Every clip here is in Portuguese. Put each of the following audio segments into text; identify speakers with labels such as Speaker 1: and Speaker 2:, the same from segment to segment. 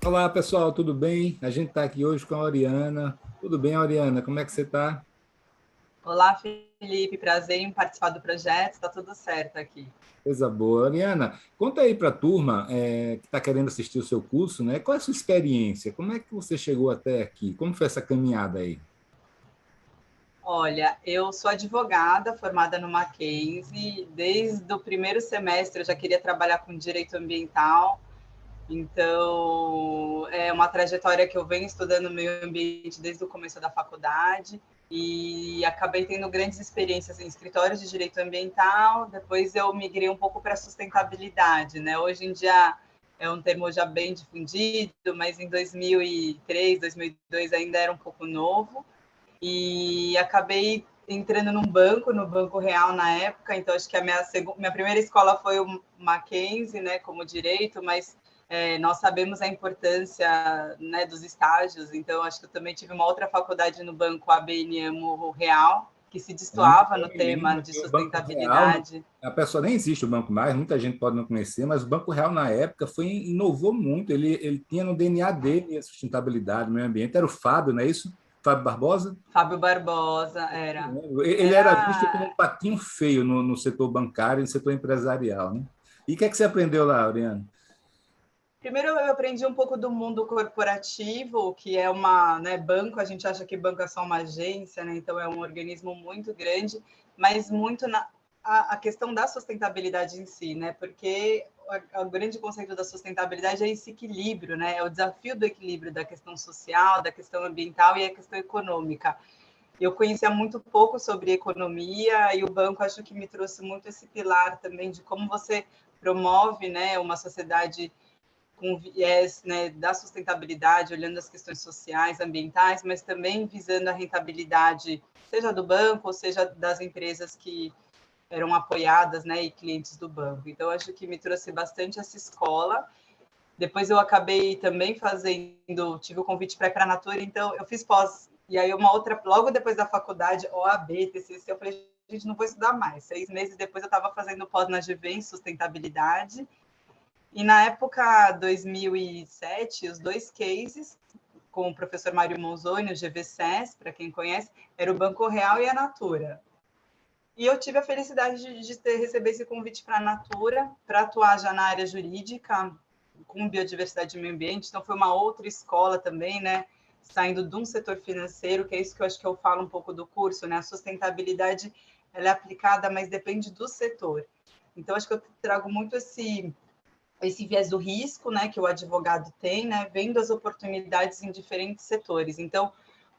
Speaker 1: Olá, pessoal, tudo bem? A gente está aqui hoje com a Oriana. Tudo bem, Oriana? Como é que você está?
Speaker 2: Olá, Felipe, prazer em participar do projeto, está tudo certo aqui.
Speaker 1: Coisa boa. Oriana, conta aí para a turma que está querendo assistir o seu curso, né? Qual é a sua experiência? Como é que você chegou até aqui? Como foi essa caminhada aí?
Speaker 2: Olha, eu sou advogada formada no Mackenzie, desde o primeiro semestre eu já queria trabalhar com direito ambiental, então é uma trajetória que eu venho estudando meio ambiente desde o começo da faculdade e acabei tendo grandes experiências em escritórios de direito ambiental, depois eu migrei um pouco para sustentabilidade, né? Hoje em dia é um termo já bem difundido, mas em 2003, 2002 ainda era um pouco novo, e acabei entrando num banco, no Banco Real na época, então acho que minha primeira escola foi o Mackenzie, né, como direito, mas nós sabemos a importância, né, dos estágios, então acho que eu também tive uma outra faculdade no Banco ABN AMRO Real, que se destoava
Speaker 1: Eu
Speaker 2: no
Speaker 1: me lembro
Speaker 2: tema de
Speaker 1: que o Banco Real,
Speaker 2: sustentabilidade.
Speaker 1: a pessoa nem existe o banco mais, muita gente pode não conhecer, mas o Banco Real na época inovou muito. Ele tinha no DNA dele a sustentabilidade, o meio ambiente. Era o Fábio, não é isso? Fábio Barbosa?
Speaker 2: Fábio Barbosa era.
Speaker 1: Ele era visto como um
Speaker 2: Era
Speaker 1: patinho feio no setor bancário e no setor empresarial, né? E o que é que você aprendeu lá, Oriana?
Speaker 2: Primeiro, eu aprendi um pouco do mundo corporativo, que é uma, né, banco, a gente acha que banco é só uma agência, né, então é um organismo muito grande, mas muito a questão da sustentabilidade em si, né, porque o grande conceito da sustentabilidade é esse equilíbrio, né, é o desafio do equilíbrio da questão social, da questão ambiental e a questão econômica. Eu conhecia muito pouco sobre economia e o banco acho que me trouxe muito esse pilar também de como você promove, né, uma sociedade com viés, né, da sustentabilidade, olhando as questões sociais, ambientais, mas também visando a rentabilidade, seja do banco, ou seja das empresas que eram apoiadas, né, e clientes do banco. Então, acho que me trouxe bastante essa escola. Depois eu acabei também fazendo, tive o convite para ir para a Natura, então eu fiz pós, e aí uma outra, logo depois da faculdade, OAB, TCC, eu falei, gente, não vou estudar mais. 6 meses depois eu estava fazendo pós na GV em sustentabilidade, e na época 2007, os dois cases com o professor Mário Monzoni, o GVSES, para quem conhece, era o Banco Real e a Natura. E eu tive a felicidade de receber esse convite para a Natura, para atuar já na área jurídica, com biodiversidade e meio ambiente. Então, foi uma outra escola também, né? Saindo de um setor financeiro, que é isso que eu acho que eu falo um pouco do curso, né? A sustentabilidade ela é aplicada, mas depende do setor. Então, acho que eu trago muito esse viés do risco, né, que o advogado tem, né, vendo as oportunidades em diferentes setores. Então,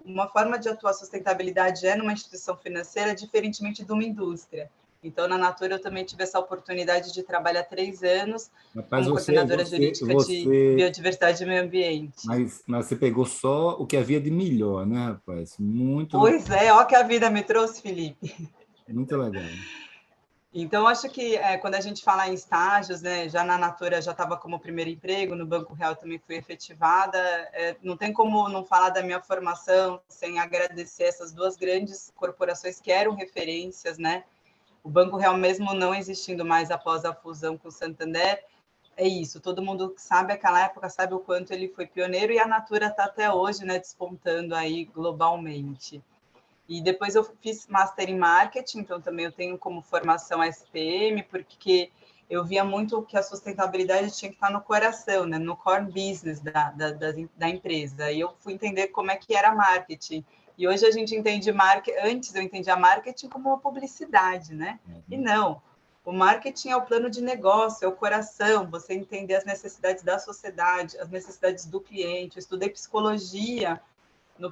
Speaker 2: uma forma de atuar a sustentabilidade é numa instituição financeira, diferentemente de uma indústria. Então, na Natura, eu também tive essa oportunidade de trabalhar 3 anos
Speaker 1: Rapaz,
Speaker 2: como coordenadora jurídica de biodiversidade e meio ambiente.
Speaker 1: mas você pegou só o que havia de melhor, né, rapaz?
Speaker 2: Pois é, ó que a vida me trouxe, Felipe.
Speaker 1: Muito legal.
Speaker 2: Então, acho que quando a gente fala em estágios, né, já na Natura já estava como primeiro emprego, no Banco Real também fui efetivada, não tem como não falar da minha formação sem agradecer essas duas grandes corporações que eram referências, né? O Banco Real, mesmo não existindo mais após a fusão com o Santander, é isso, todo mundo que sabe aquela época sabe o quanto ele foi pioneiro e a Natura está até hoje, né, despontando aí globalmente. E depois eu fiz Master em Marketing, então também eu tenho como formação SPM, porque eu via muito que a sustentabilidade tinha que estar no coração, né, no core business da empresa. E eu fui entender como é que era marketing. E hoje a gente entende marketing, antes eu entendia marketing como uma publicidade, né? E não, o marketing é o plano de negócio, é o coração, você entender as necessidades da sociedade, as necessidades do cliente. Eu estudei psicologia no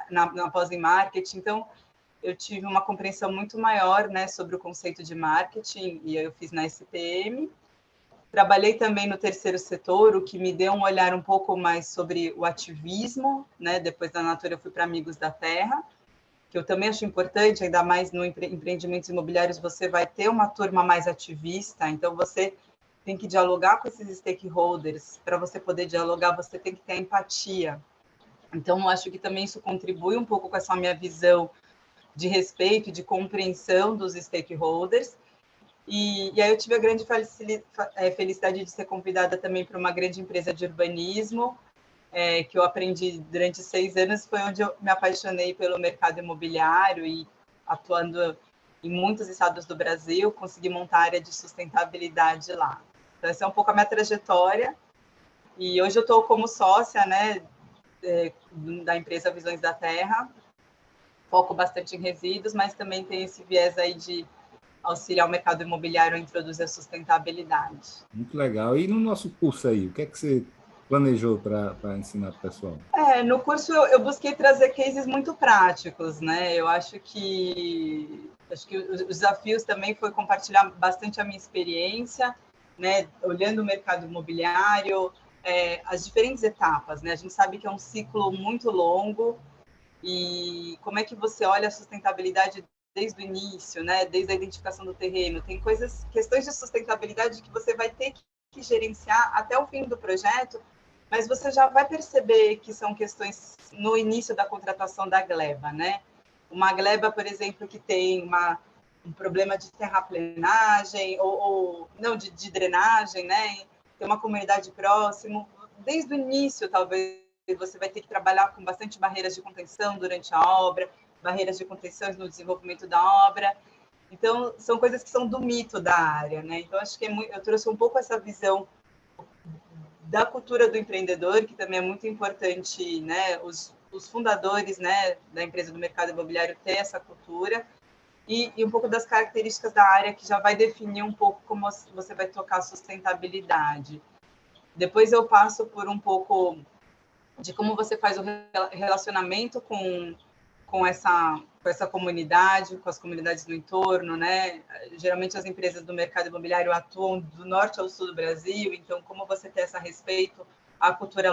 Speaker 2: na pós em marketing, então eu tive uma compreensão muito maior, né, sobre o conceito de marketing, e eu fiz na SPM. Trabalhei também no terceiro setor, o que me deu um olhar um pouco mais sobre o ativismo, né? Depois da Natura eu fui para Amigos da Terra, que eu também acho importante, ainda mais no empreendimentos imobiliários, você vai ter uma turma mais ativista, então você tem que dialogar com esses stakeholders. Para você poder dialogar, você tem que ter empatia. Então, eu acho que também isso contribui um pouco com essa minha visão de respeito, de compreensão dos stakeholders. E aí eu tive a grande felicidade de ser convidada também para uma grande empresa de urbanismo, que eu aprendi durante 6 anos, foi onde eu me apaixonei pelo mercado imobiliário e atuando em muitos estados do Brasil, consegui montar a área de sustentabilidade lá. Então, essa é um pouco a minha trajetória. E hoje eu estou como sócia, né, da empresa Visões da Terra, foco bastante em resíduos, mas também tem esse viés aí de auxiliar o mercado imobiliário a introduzir a sustentabilidade.
Speaker 1: Muito legal. E no nosso curso aí, o que é que você planejou para ensinar para o pessoal?
Speaker 2: No curso eu busquei trazer cases muito práticos, né? Eu acho que os desafios também foi compartilhar bastante a minha experiência, né? Olhando o mercado imobiliário, as diferentes etapas, né? A gente sabe que é um ciclo muito longo e como é que você olha a sustentabilidade desde o início, né? Desde a identificação do terreno, tem questões de sustentabilidade que você vai ter que gerenciar até o fim do projeto, mas você já vai perceber que são questões no início da contratação da gleba, né? Uma gleba, por exemplo, que tem um problema de terraplenagem ou não, de drenagem, né? Tem uma comunidade próximo. Desde o início, talvez, você vai ter que trabalhar com bastante barreiras de contenção durante a obra, barreiras de contenção no desenvolvimento da obra. Então, são coisas que são do mito da área, né? Então, acho que eu trouxe um pouco essa visão da cultura do empreendedor, que também é muito importante, né? Os fundadores, né, da empresa do mercado imobiliário ter essa cultura e um pouco das características da área que já vai definir um pouco como você vai tocar a sustentabilidade. Depois eu passo por um pouco de como você faz o relacionamento com essa comunidade, com as comunidades do entorno, né? Geralmente as empresas do mercado imobiliário atuam do norte ao sul do Brasil, então como você ter esse respeito à cultura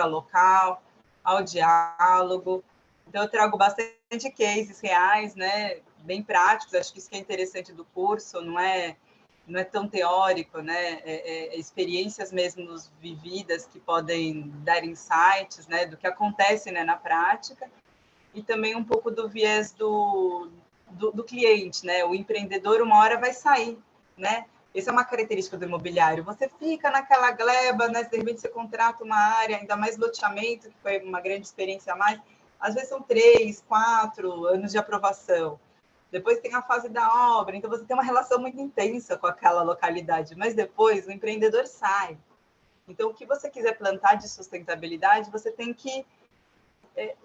Speaker 2: local, ao diálogo. Então eu trago bastante cases reais, né? Bem práticos, acho que isso que é interessante do curso, não é tão teórico, né? Experiências mesmo vividas que podem dar insights, né? Do que acontece, né, na prática. E também um pouco do viés do cliente, né? O empreendedor uma hora vai sair, né? Essa é uma característica do imobiliário. Você fica naquela gleba, né? De repente você contrata uma área, ainda mais loteamento, que foi uma grande experiência a mais. Às vezes são 3, 4 anos de aprovação. Depois tem a fase da obra, então você tem uma relação muito intensa com aquela localidade, mas depois o empreendedor sai. Então, o que você quiser plantar de sustentabilidade, você tem que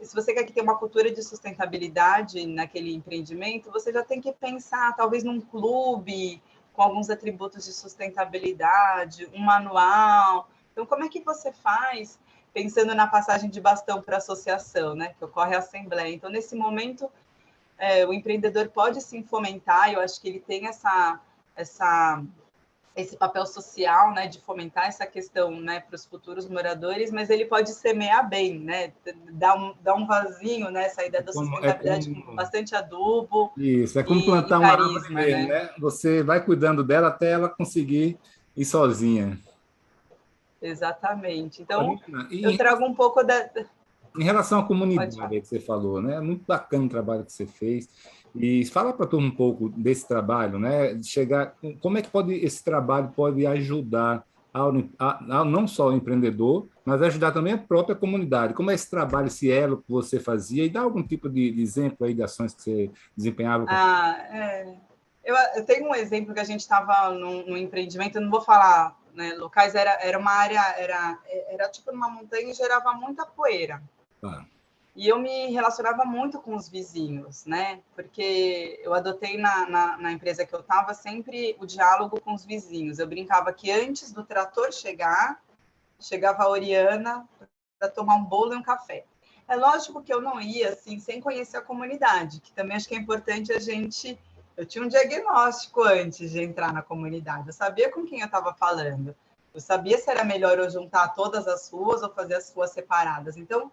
Speaker 2: se você quer que tenha uma cultura de sustentabilidade naquele empreendimento, você já tem que pensar, talvez, num clube com alguns atributos de sustentabilidade, um manual. Então, como é que você faz pensando na passagem de bastão para a associação, né? Que ocorre a assembleia. Então, nesse momento, o empreendedor pode sim fomentar, eu acho que ele tem esse papel social, né, de fomentar essa questão, né, para os futuros moradores, mas ele pode semear bem, né, dar um vasinho, né, essa ideia da sustentabilidade com bastante adubo
Speaker 1: Isso, é como
Speaker 2: e
Speaker 1: plantar uma árvore
Speaker 2: carisma,
Speaker 1: mesmo,
Speaker 2: né?
Speaker 1: né? Você vai cuidando dela até ela conseguir ir sozinha.
Speaker 2: Exatamente. Então,
Speaker 1: Corina,
Speaker 2: eu trago um pouco da...
Speaker 1: em relação à
Speaker 2: Pode
Speaker 1: comunidade
Speaker 2: falar.
Speaker 1: aí que você falou, né? É muito bacana o trabalho que você fez. E fala para todo um pouco desse trabalho, né? De chegar, como é que esse trabalho pode ajudar não só o empreendedor, mas ajudar também a própria comunidade. Como é esse trabalho, esse elo que você fazia? E dá algum tipo de exemplo aí de ações que você desempenhava?
Speaker 2: Eu tenho um exemplo que a gente estava num empreendimento, eu não vou falar, né, locais, era uma área, era tipo numa montanha e gerava muita poeira.
Speaker 1: Tá.
Speaker 2: E eu me relacionava muito com os vizinhos, né? Porque eu adotei na empresa que eu estava sempre o diálogo com os vizinhos. Eu brincava que antes do trator chegar, chegava a Oriana para tomar um bolo e um café. É lógico que eu não ia assim sem conhecer a comunidade, que também acho que é importante a gente. Eu tinha um diagnóstico antes de entrar na comunidade. Eu sabia com quem eu estava falando. Eu sabia se era melhor eu juntar todas as ruas ou fazer as ruas separadas. Então,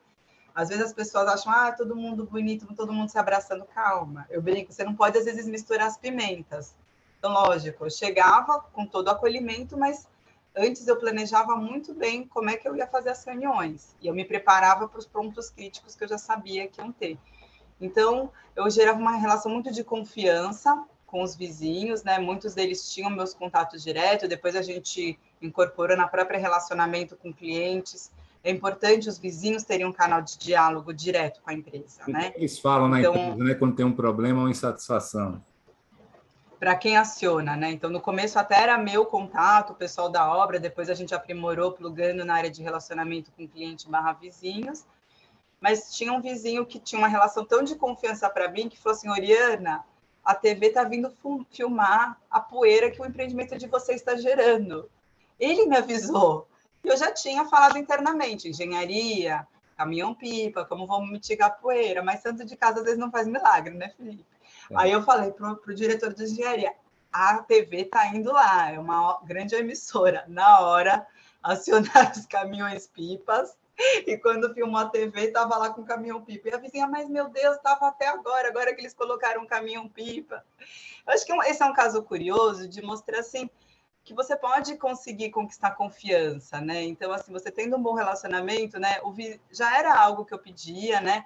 Speaker 2: às vezes as pessoas acham, todo mundo bonito, todo mundo se abraçando. Calma, eu brinco, você não pode às vezes misturar as pimentas. Então, lógico, eu chegava com todo o acolhimento, mas antes eu planejava muito bem como é que eu ia fazer as reuniões. E eu me preparava para os pontos críticos que eu já sabia que iam ter. Então, eu gerava uma relação muito de confiança com os vizinhos, né? Muitos deles tinham meus contatos diretos, depois a gente incorporou na própria relacionamento com clientes. É importante os vizinhos terem um canal de diálogo direto com a empresa, né?
Speaker 1: Eles falam na
Speaker 2: Então,
Speaker 1: empresa, né, quando tem um problema ou insatisfação.
Speaker 2: para quem aciona, né? Então, no começo até era meu contato, o pessoal da obra, depois a gente aprimorou, plugando na área de relacionamento com cliente / vizinhos, mas tinha um vizinho que tinha uma relação tão de confiança para mim, que falou assim, Oriana, a TV está vindo filmar a poeira que o empreendimento de vocês está gerando. Ele me avisou. Eu já tinha falado internamente, engenharia, caminhão-pipa, como vamos mitigar a poeira, mas santo de casa às vezes não faz milagre, né, Felipe? Aí eu falei para o diretor de engenharia, a TV está indo lá, é uma grande emissora. Na hora, acionaram os caminhões-pipas, e quando filmou a TV, estava lá com o caminhão-pipa. E a vizinha, mas meu Deus, estava até agora que eles colocaram um caminhão-pipa. Eu acho que esse é um caso curioso de mostrar, assim, que você pode conseguir conquistar confiança, né? Então, assim, você tendo um bom relacionamento, né? Já era algo que eu pedia, né?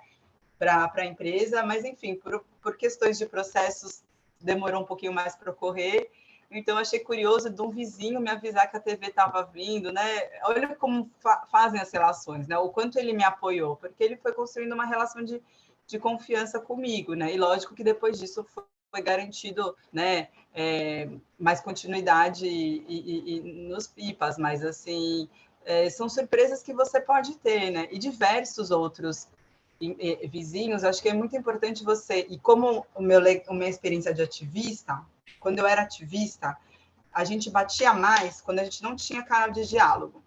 Speaker 2: Para a empresa, mas, enfim, por questões de processos, demorou um pouquinho mais para ocorrer. Então, achei curioso de um vizinho me avisar que a TV estava vindo, né? Olha como fazem as relações, né? O quanto ele me apoiou, porque ele foi construindo uma relação de confiança comigo, né? E lógico que depois disso foi garantido, né? Mais continuidade e nos pipas, mas assim são surpresas que você pode ter, né? E diversos outros vizinhos. Acho que é muito importante você, e como a minha experiência de ativista, quando eu era ativista, a gente batia mais quando a gente não tinha canal de diálogo.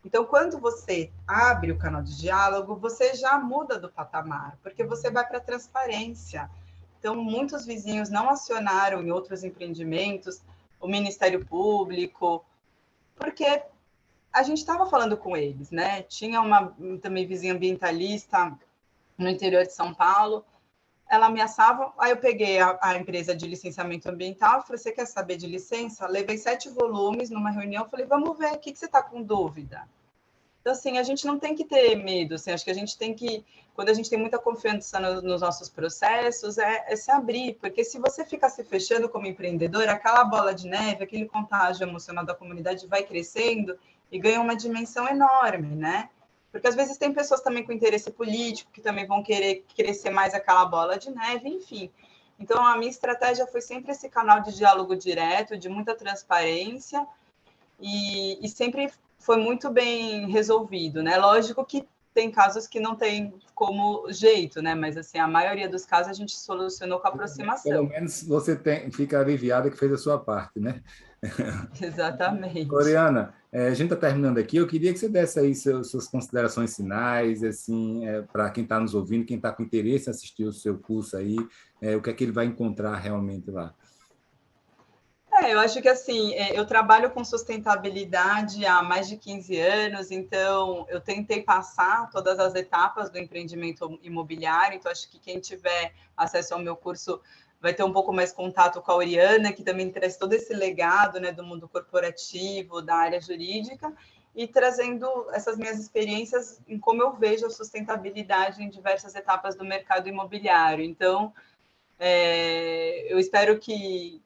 Speaker 2: Então, quando você abre o canal de diálogo, você já muda do patamar, porque você vai para a transparência. Então, muitos vizinhos não acionaram em outros empreendimentos o Ministério Público, porque a gente estava falando com eles, né? Tinha uma também vizinha ambientalista no interior de São Paulo, ela ameaçava, aí eu peguei a empresa de licenciamento ambiental, falei, você quer saber de licença? Levei 7 volumes numa reunião, falei, vamos ver, o que você está com dúvida? Então, assim, a gente não tem que ter medo, assim, acho que a gente tem que, quando a gente tem muita confiança nos nossos processos, é se abrir, porque se você ficar se fechando como empreendedor, aquela bola de neve, aquele contágio emocional da comunidade vai crescendo e ganha uma dimensão enorme, né? Porque às vezes tem pessoas também com interesse político que também vão querer crescer mais aquela bola de neve, enfim. Então, a minha estratégia foi sempre esse canal de diálogo direto, de muita transparência, e sempre foi muito bem resolvido, né? Lógico que tem casos que não tem como jeito, né? Mas, assim, a maioria dos casos a gente solucionou com aproximação.
Speaker 1: Pelo menos você fica aliviada que fez a sua parte, né?
Speaker 2: Exatamente.
Speaker 1: Oriana, a gente está terminando aqui. Eu queria que você desse aí suas considerações finais, assim, para quem está nos ouvindo, quem está com interesse em assistir o seu curso aí, o que é que ele vai encontrar realmente lá.
Speaker 2: Eu acho que assim, eu trabalho com sustentabilidade há mais de 15 anos, então eu tentei passar todas as etapas do empreendimento imobiliário, então acho que quem tiver acesso ao meu curso vai ter um pouco mais contato com a Oriana, que também traz todo esse legado, né, do mundo corporativo, da área jurídica, e trazendo essas minhas experiências em como eu vejo a sustentabilidade em diversas etapas do mercado imobiliário. Então, eu espero que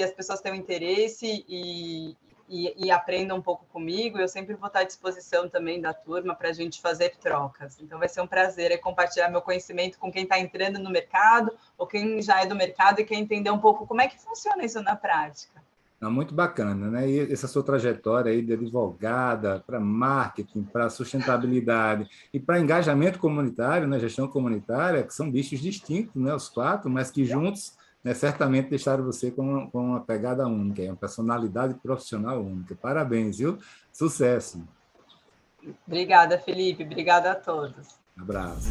Speaker 2: as pessoas tenham interesse e aprendam um pouco comigo. Eu sempre vou estar à disposição também da turma para a gente fazer trocas. Então, vai ser um prazer compartilhar meu conhecimento com quem está entrando no mercado ou quem já é do mercado e quer entender um pouco como é que funciona isso na prática.
Speaker 1: Muito bacana, né? E essa sua trajetória aí de advogada para marketing, para sustentabilidade e para engajamento comunitário, né? Gestão comunitária, que são bichos distintos, né? Os 4, mas que juntos, né, certamente deixaram você com uma pegada única, uma personalidade profissional única. Parabéns, viu? Sucesso.
Speaker 2: Obrigada, Felipe. Obrigada a todos.
Speaker 1: Abraço.